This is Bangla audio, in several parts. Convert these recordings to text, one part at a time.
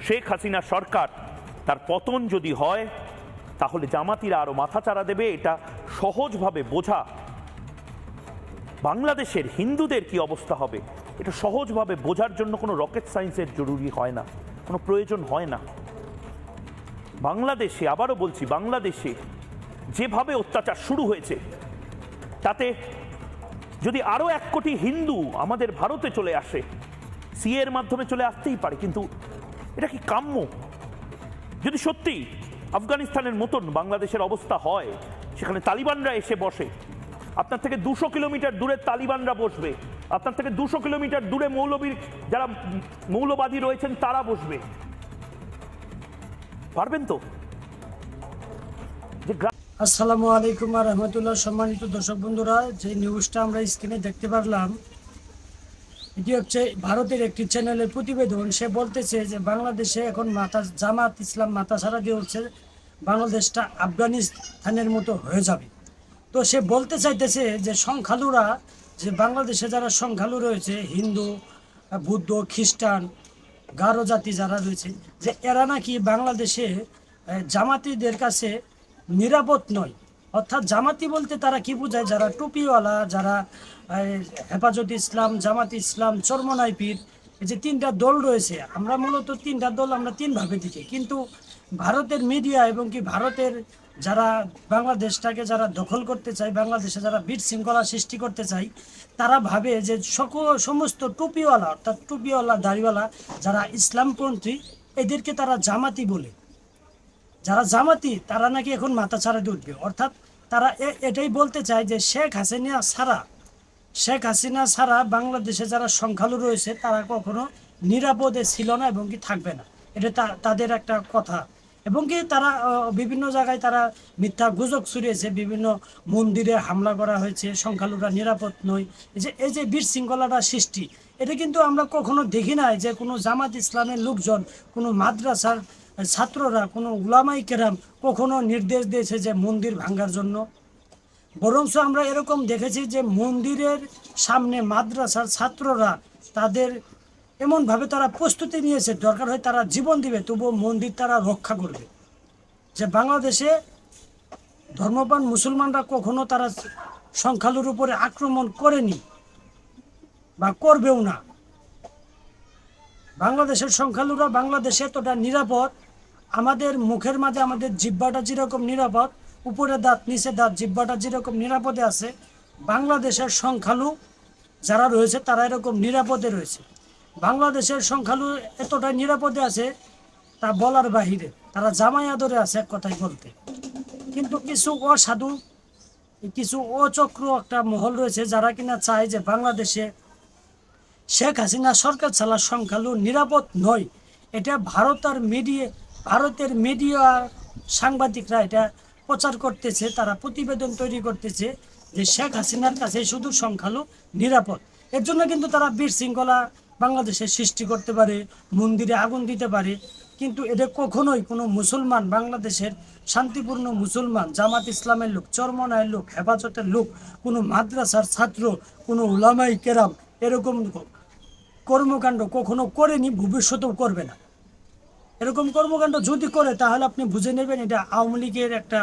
শেখ হাসিনা সরকার তার পতন যদি হয় তাহলে জামাতিরা আরো মাথাচাড়া দেবে। এটা সহজভাবে বোঝা। বাংলাদেশের হিন্দুদের কি অবস্থা হবে এটা সহজভাবে বোঝার জন্য কোনো রকেট সায়েন্সের জরুরি হয় না, কোনো প্রয়োজন হয় না। বাংলাদেশে, আবারও বলছি, বাংলাদেশে যেভাবে অত্যাচার শুরু হয়েছে তাতে যদি আরো 1 কোটি হিন্দু আমাদের ভারতে চলে আসে, সিএ এর মাধ্যমে চলে আসতেই পারে, কিন্তু এটা কি কাম্য? যদি সত্যি আফগানিস্তানের মতন বাংলাদেশের অবস্থা হয়, সেখানে তালিবানরা এসে বসে, আপনার থেকে 200 কিলোমিটার দূরে তালিবানরা বসবে, আপনার থেকে 200 কিলোমিটার দূরে যারা মৌলবাদী রয়েছেন তারা বসবে, পারবেন তো? আসসালামু আলাইকুম ওয়া রাহমাতুল্লাহ। সম্মানিত দর্শক বন্ধুরা, যে নিউজটা আমরা স্ক্রিনে দেখতে পারলাম, এটি হচ্ছে ভারতের একটি চ্যানেলের প্রতিবেদন। সে বলতেছে যে বাংলাদেশে এখন জামাত ইসলাম মাথাছাড়া দিয়ে হচ্ছে, বাংলাদেশটা আফগানিস্তানের মতো হয়ে যাবে। তো সে বলতে চাইতেছে যে সংখ্যালুরা, যে বাংলাদেশে যারা সংখ্যালু রয়েছে, হিন্দু, বৌদ্ধ, খ্রিস্টান, গারো জাতি যারা রয়েছে, যে এরা নাকি বাংলাদেশে জামাতিদের কাছে নিরাপদ নয়। অর্থাৎ জামাতি বলতে তারা কি বোঝায়? যারা টুপিওয়ালা, যারা হেফাজত ইসলাম, জামাত ইসলাম, চরমনাই পীর, এই যে 3টা দল রয়েছে, আমরা মূলত 3টা দল আমরা 3 ভাবে দেখি। কিন্তু ভারতের মিডিয়া এবং কি ভারতের যারা বাংলাদেশটাকে যারা দখল করতে চায়, বাংলাদেশে যারা বিশৃঙ্খলা সৃষ্টি করতে চায়, তারা ভাবে যে সমস্ত টুপিওয়ালা, অর্থাৎ টুপিওয়ালা, দাড়িওয়ালা যারা ইসলামপন্থী, এদেরকে তারা জামাতি বলে। যারা জামাতি তারা নাকি এখন মাথা ছাড়া দিয়ে উঠবে। অর্থাৎ তারা এটাই বলতে চায় যে শেখ হাসিনা ছাড়া বাংলাদেশে যারা সংখ্যালঘু রয়েছে তারা কখনো নিরাপদে ছিল না এবং কি থাকবে না। এটা তাদের একটা কথা। এবং কি তারা বিভিন্ন জায়গায় তারা মিথ্যা গুজব ছড়িয়েছে, বিভিন্ন মন্দিরে হামলা করা হয়েছে, সংখ্যালঘুরা নিরাপদ নয়। এই যে বিশৃঙ্খলাটা সৃষ্টি, এটা কিন্তু আমরা কখনো দেখি নাই যে কোনো জামাত ইসলামের লোকজন, কোনো মাদ্রাসার ছাত্ররা, কোনো উলামাই কেরাম কখনো নির্দেশ দিয়েছে যে মন্দির ভাঙার জন্য। বরঞ্চ আমরা এরকম দেখেছি যে মন্দিরের সামনে মাদ্রাসার ছাত্ররা তাদের এমনভাবে তারা প্রস্তুতি নিয়েছে, দরকার হয় তারা জীবন দিবে, তবুও মন্দির তারা রক্ষা করবে। যে বাংলাদেশে ধর্মপ্রাণ মুসলমানরা কখনো তারা সংখ্যালঘুর উপরে আক্রমণ করেনি বা করবেও না। বাংলাদেশের সংখ্যালঘুরা বাংলাদেশে এতটা নিরাপদ, আমাদের মুখের মাঝে আমাদের জিহ্বাটা যেরকম নিরাপদ, উপরে দাঁত নিচে দাঁত, জিহ্বাটা যেরকম নিরাপদে আছে, বাংলাদেশের সংখ্যালঘু যারা রয়েছে তারা এরকম নিরাপদে রয়েছে। বাংলাদেশের সংখ্যালঘু এতটা নিরাপদে আছে তা বলার বাহিরে, তারা জামাই আদরে আছে এক কথায় বলতে। কিন্তু কিছু অসাধু, কিছু অচক্র একটা মহল রয়েছে যারা কিনা চায় যে বাংলাদেশে শেখ হাসিনা সরকার ছাড়া সংখ্যালঘু নিরাপদ নয়। এটা ভারতের মিডিয়া সাংবাদিকরা এটা প্রচার করতেছে, তারা প্রতিবেদন তৈরি করতেছে যে শেখ হাসিনার কাছে শুধু সংখ্যালঘু নিরাপদ। এর জন্য কিন্তু তারা বিশৃঙ্খলা বাংলাদেশে সৃষ্টি করতে পারে, মন্দিরে আগুন দিতে পারে। কিন্তু এটা কখনোই কোনো মুসলমান, বাংলাদেশের শান্তিপূর্ণ মুসলমান, জামাত ইসলামের লোক, চরমনায়ের লোক, হেফাজতের লোক, কোনো মাদ্রাসার ছাত্র, কোনো উলামাই কেরাম এরকম কর্মকাণ্ড কখনো করেনি, ভবিষ্যতেও করবে না। এরকম কর্মকাণ্ড যদি করে তাহলে আপনি বুঝে নেবেন এটা আওয়ামী লীগের একটা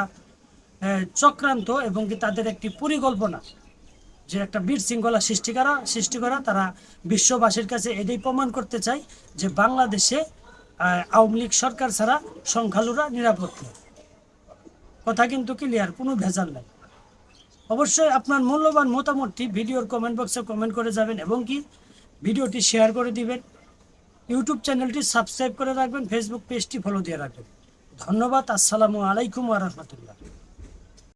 চক্রান্ত এবং কি তাদের একটি পরিকল্পনা, যে একটা বিশৃঙ্খলা সৃষ্টি করা। তারা বিশ্ববাসীর কাছে এটাই প্রমাণ করতে চায় যে বাংলাদেশে আওয়ামী লীগ সরকার ছাড়া সংখ্যালঘুরা নিরাপদ নয়। কথা কিন্তু ক্লিয়ার, কোনো ভেজাল নাই। অবশ্যই আপনার মূল্যবান মতামতটি ভিডিওর কমেন্ট বক্সে কমেন্ট করে যাবেন এবং কি ভিডিওটি শেয়ার করে দিবেন। ইউটিউব চ্যানেলটি সাবস্ক্রাইব করে রাখবেন, ফেসবুক পেজটি ফলো দিয়ে রাখবেন। ধন্যবাদ। আসসালামু আলাইকুম ওয়া রাহমাতুল্লাহ।